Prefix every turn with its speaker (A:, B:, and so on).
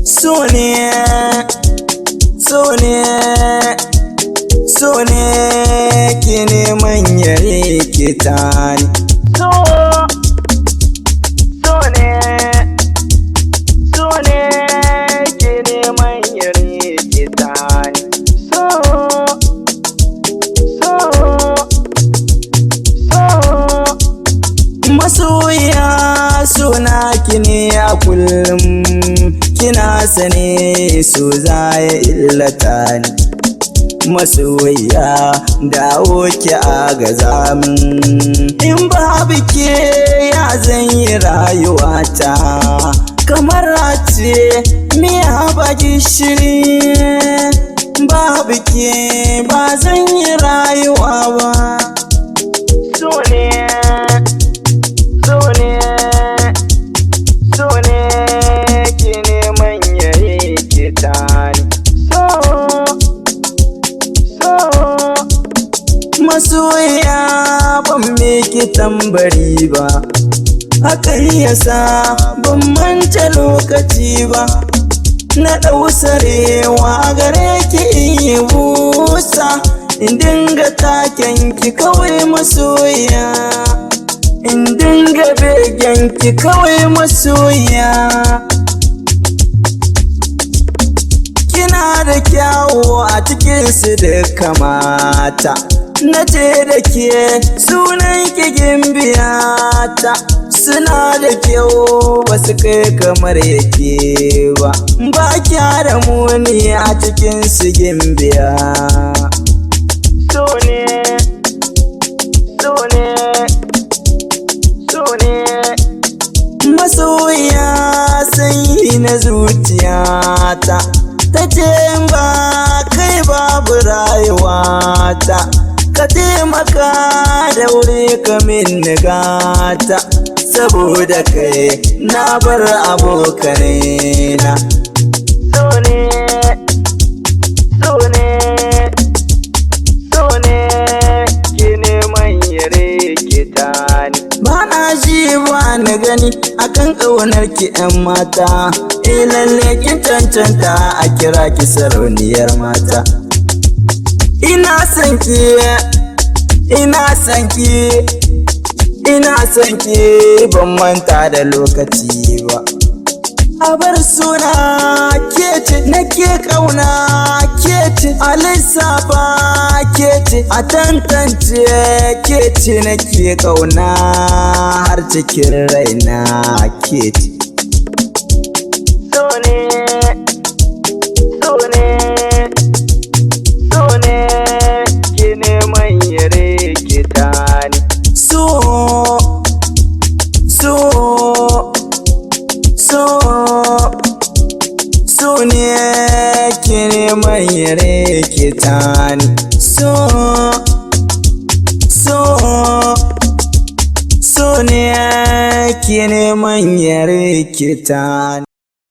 A: so ne ke neman ya rikita ni. So ne ke neman ya rikita ni. Masoya suna ki ne a kullum, kina sane so za ya illata ni. Masoya dawo ki agaza min, in babu ke ya zan yi rayuwata. Kamar ce miya ba gishiri, babu ke ba zan yi rayuwa ba. So ne ke neman ya rikita ni. Masoya ban miki tambari ba, hakan yasa ban manta lokaci ba. Na ɗau sarewa gare ki in yi busa, in dinga taken ki kawai masoya, in dinga begen ki kawai masoya. Kina da kyawu a cikin su duka mata, na ce da ke sunan ki gimbiyata. Suna da kyau ba su kai kamar yake ba, ba kya da muni a cikin su gimbiya. So ne masoya sanyi na zuciyata, ta ce ba kai babu rayuwata. Ka taimaka da wuri ka min gata, saboda kai na bar abokanai na. So ne ke neman ya rikita ni. Ba na ji ba na gani akan ƙaunar ki 'yan mata, lalle kin cancanta a kira ki sarauniyar mata. Ina son ki ban manta da lokaci ba. A bar suna kece nake kauna, kece a lissafa kece a tantance, kece nake kauna har cikin raina kece. So ne ke neman ya rikita ni. So ne ke neman ya rikita ni. So ne ke neman ya rikita ni.